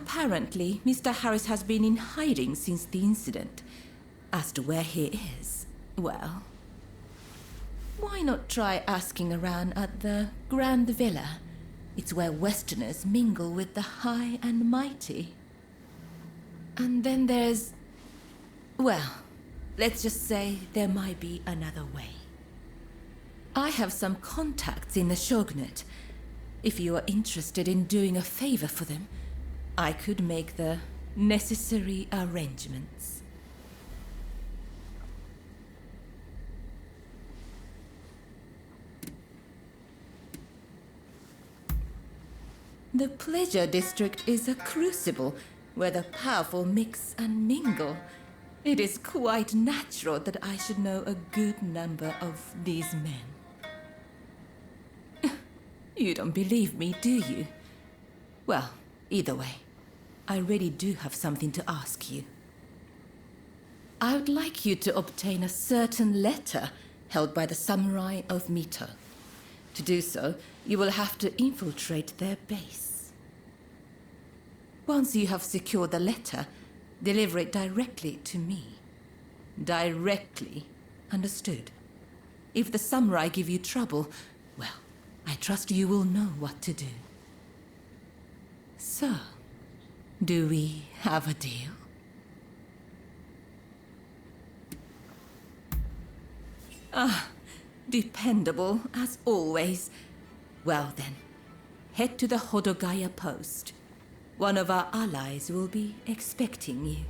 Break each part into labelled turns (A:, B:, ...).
A: Apparently, Mr. Harris has been in hiding since the incident. As to where he is, well, why not try asking around at the Grand Villa? It's where Westerners mingle with the high and mighty. And then there's... well, let's just say there might be another way. I have some contacts in the Shogunate. If you are interested in doing a favor for them, I could make the necessary arrangements. The Pleasure District is a crucible where the powerful mix and mingle. It is quite natural that I should know a good number of these men. You don't believe me, do you? Well, either way, I really do have something to ask you. I would like you to obtain a certain letter held by the samurai of Mito. To do so, you will have to infiltrate their base. Once you have secured the letter, deliver it directly to me. Directly, understood? If the samurai give you trouble, well, I trust you will know what to do. So, do we have a deal? Ah, dependable as always. Well then, head to the Hodogaya post. One of our allies will be expecting you.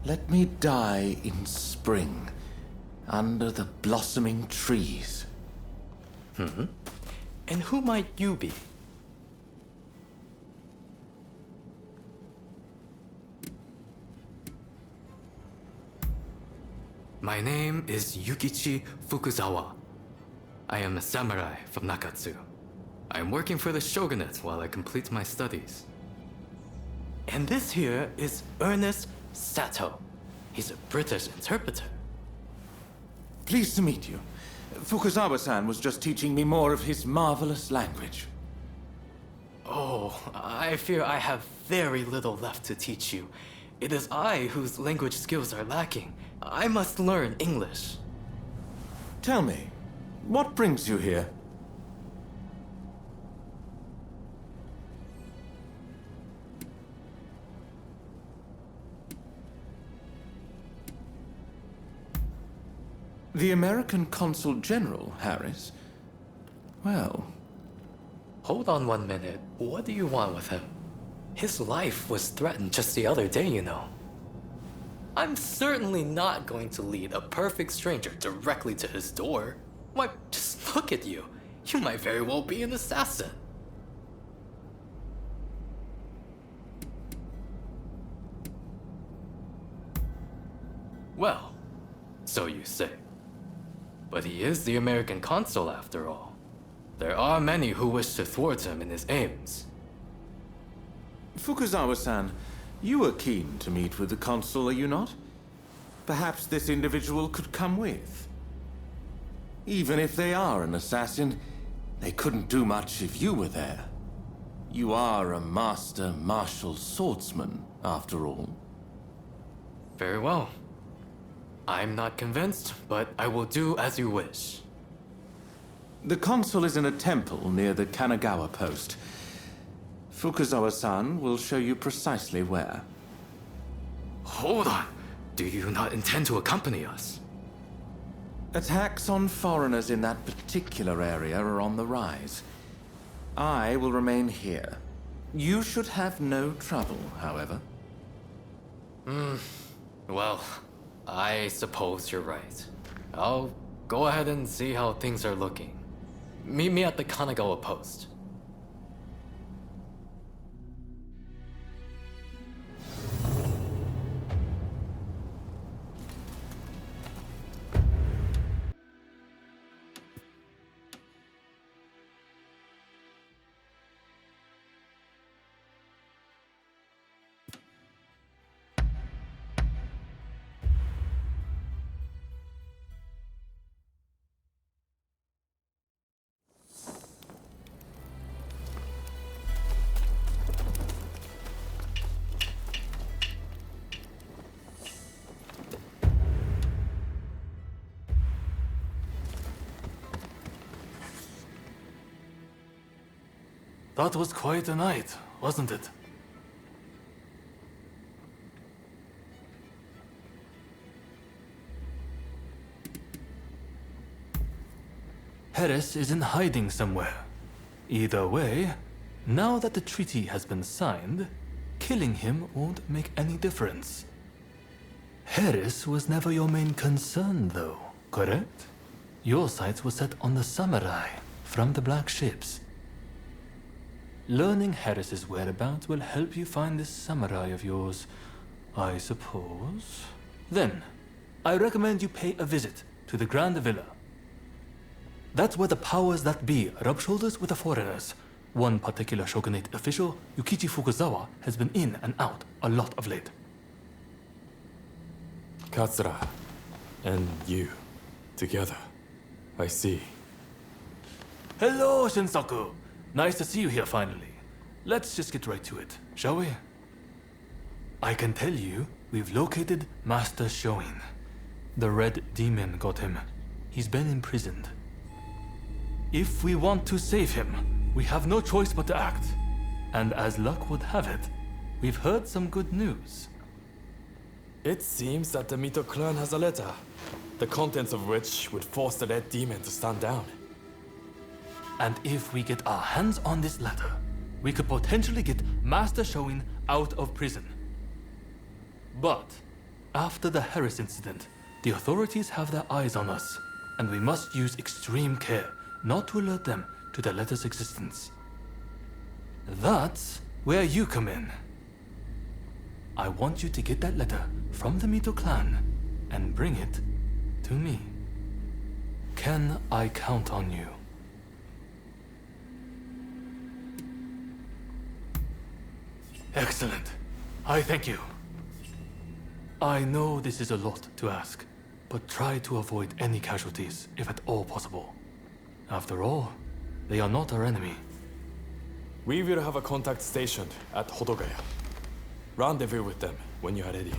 B: Let me die in spring, under the blossoming trees.
C: And who might you be? My name is Yukichi Fukuzawa. I am a samurai from Nakatsu. I am working for the Shogunate while I complete my studies. And this here is Ernest Sato. He's a British interpreter.
B: Pleased to meet you. Fukuzawa-san was just teaching me more of his marvelous language.
C: Oh, I fear I have very little left to teach you. It is I whose language skills are lacking. I must learn English.
B: Tell me, what brings you here? The American Consul General, Harris? Well...
C: Hold on 1 minute. What do you want with him? His life was threatened just the other day, you know. I'm certainly not going to lead a perfect stranger directly to his door. Why, just look at you. You might very well be an assassin. Well, so you say. But he is the American consul after all. There are many who wish to thwart him in his aims.
B: Fukuzawa-san, you are keen to meet with the consul, are you not? Perhaps this individual could come with. Even if they are an assassin, they couldn't do much if you were there. You are a master martial swordsman, after all.
C: Very well. I'm not convinced, but I will do as you wish.
B: The consul is in a temple near the Kanagawa post. Fukazawa-san will show you precisely where.
C: Hold on. Do you not intend to accompany us?
B: Attacks on foreigners in that particular area are on the rise. I will remain here. You should have no trouble, however.
C: Well, I suppose you're right. I'll go ahead and see how things are looking. Meet me at the Kanagawa post.
D: That was quite a night, wasn't it? Harris is in hiding somewhere. Either way, now that the treaty has been signed, killing him won't make any difference. Harris was never your main concern, though, correct? Your sights were set on the samurai from the Black Ships. Learning Harris's whereabouts will help you find this samurai of yours, I suppose. Then, I recommend you pay a visit to the Grand Villa. That's where the powers that be rub shoulders with the foreigners. One particular shogunate official, Yukichi Fukuzawa, has been in and out a lot of late.
E: Katsura and you together. I see.
D: Hello, Shinsaku. Nice to see you here finally. Let's just get right to it, shall we? I can tell you, we've located Master Shoin. The Red Demon got him. He's been imprisoned. If we want to save him, we have no choice but to act. And as luck would have it, we've heard some good news.
E: It seems that the Mito clan has a letter, the contents of which would force the Red Demon to stand down.
D: And if we get our hands on this letter, we could potentially get Master Shoin out of prison. But after the Harris incident, the authorities have their eyes on us, and we must use extreme care not to alert them to the letter's existence. That's where you come in. I want you to get that letter from the Mito clan and bring it to me. Can I count on you? Excellent. I thank you. I know this is a lot to ask, but try to avoid any casualties, if at all possible. After all, they are not our enemy.
E: We will have a contact stationed at Hodogaya. Rendezvous with them when you are ready.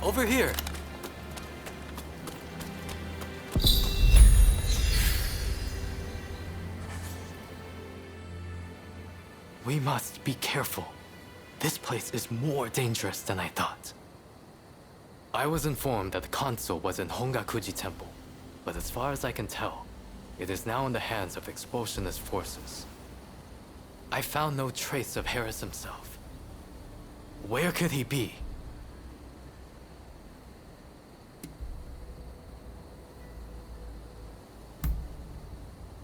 C: Over here! We must be careful. This place is more dangerous than I thought. I was informed that the console was in Hongakuji Temple, but as far as I can tell, it is now in the hands of expulsionist forces. I found no trace of Harris himself. Where could he be?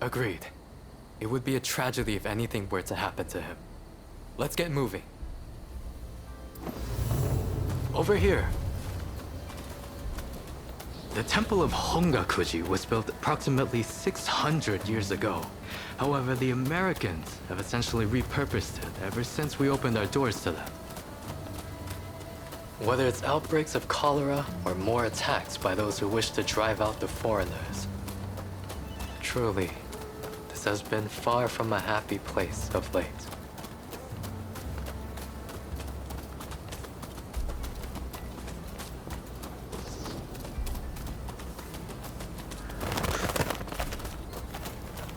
C: Agreed. It would be a tragedy if anything were to happen to him. Let's get moving. Over here. The Temple of Hongakuji was built approximately 600 years ago. However, the Americans have essentially repurposed it ever since we opened our doors to them. Whether it's outbreaks of cholera or more attacks by those who wish to drive out the foreigners. Truly, this has been far from a happy place of late.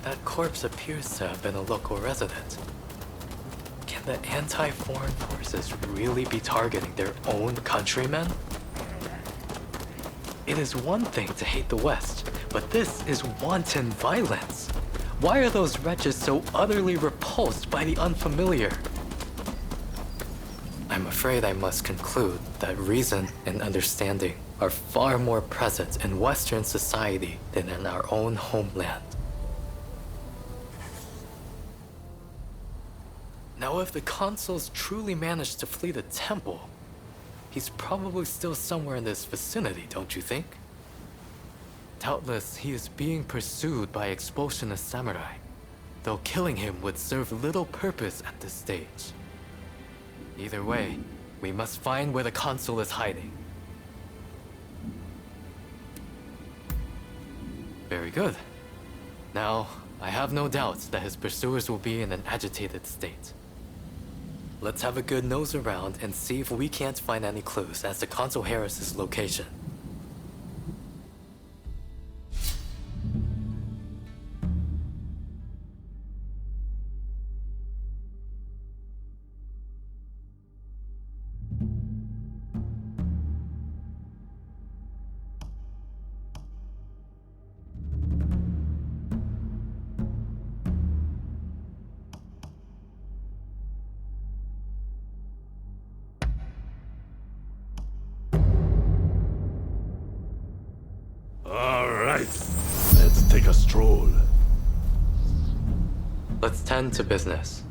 C: That corpse appears to have been a local resident. Can the anti-foreign forces really be targeting their own countrymen? It is one thing to hate the West, but this is wanton violence. Why are those wretches so utterly repulsed by the unfamiliar? I'm afraid I must conclude that reason and understanding are far more present in Western society than in our own homeland. Now, if the consuls truly managed to flee the temple, he's probably still somewhere in this vicinity, don't you think? Doubtless, he is being pursued by expulsionist samurai, though killing him would serve little purpose at this stage. Either way, we must find where the consul is hiding. Very good. Now, I have no doubts that his pursuers will be in an agitated state. Let's have a good nose around and see if we can't find any clues as to Consul Harris's location.
F: Let's take a stroll.
C: Let's tend to business.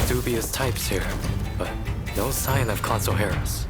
C: Dubious types here, but no sign of Consul Harris.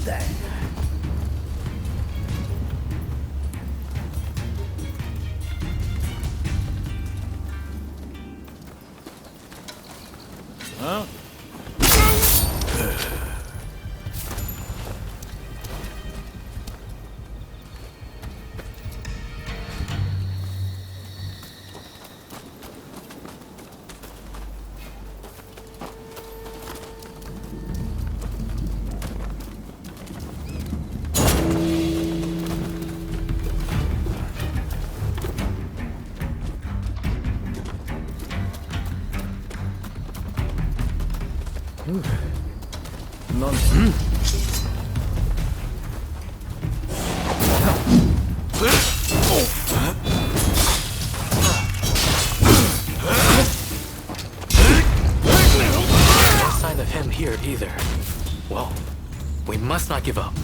G: then.
F: Huh?
C: No sign of him here either. Well, we must not give up.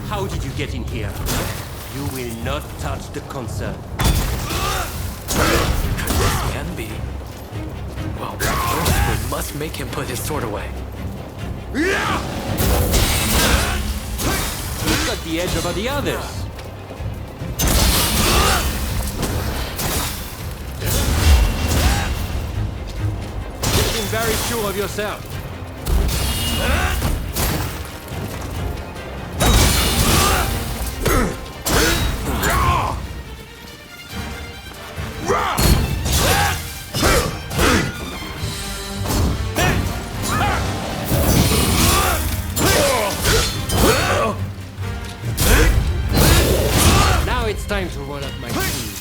H: How did you get in here? You will not touch the concern.
C: Can be. Well, first we must make him put his sword away.
H: You've got the edge over the others. Getting very sure of yourself. Now it's time to roll up my sleeves.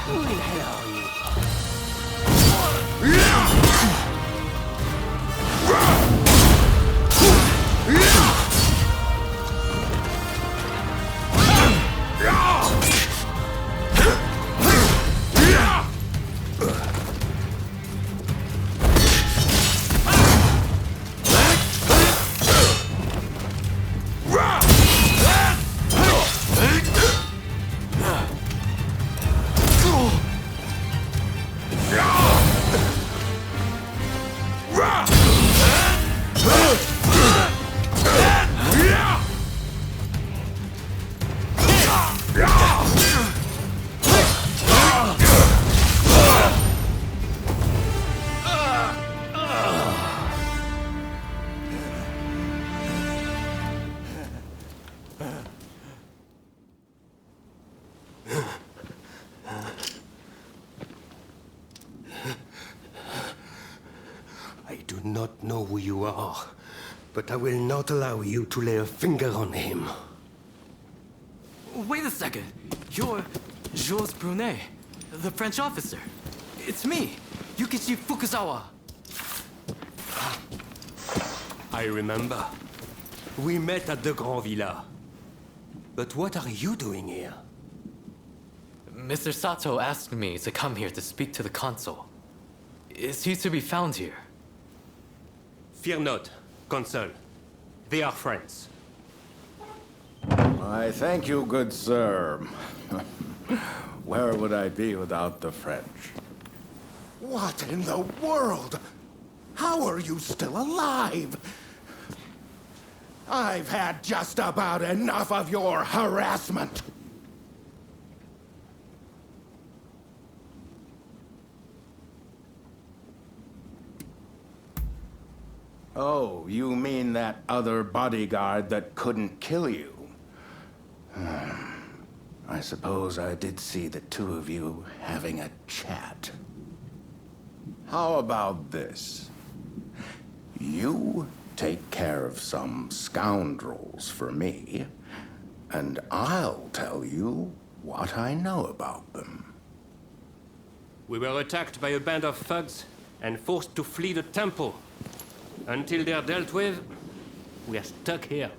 H: Who the hell are you? I do not know who you are, but I will not allow you to lay a finger on him.
C: Wait a second. You're Jules Brunet, the French officer. It's me, Yukichi Fukuzawa.
H: I remember. We met at the Grand Villa. But what are you doing here?
C: Mr. Sato asked me to come here to speak to the consul. Is he to be found here?
H: Fear not, Consul. They are friends.
B: I thank you, good sir. Where would I be without the French?
G: What in the world? How are you still alive? I've had just about enough of your harassment.
B: Oh, you mean that other bodyguard that couldn't kill you? I suppose I did see the two of you having a chat. How about this? You take care of some scoundrels for me, and I'll tell you what I know about them.
H: We were attacked by a band of thugs and forced to flee the temple. Until they're dealt with, we are stuck here.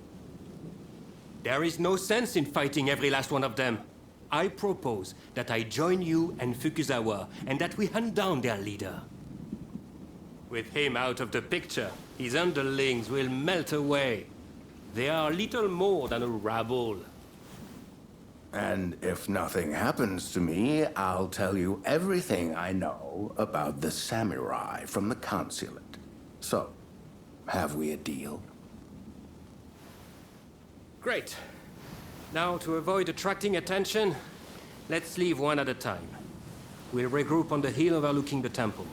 H: There is no sense in fighting every last one of them. I propose that I join you and Fukuzawa, and that we hunt down their leader. With him out of the picture, his underlings will melt away. They are little more than a rabble.
B: And if nothing happens to me, I'll tell you everything I know about the samurai from the consulate. So, have we a deal?
H: Great. Now, to avoid attracting attention, let's leave one at a time. We'll regroup on the hill overlooking the temple.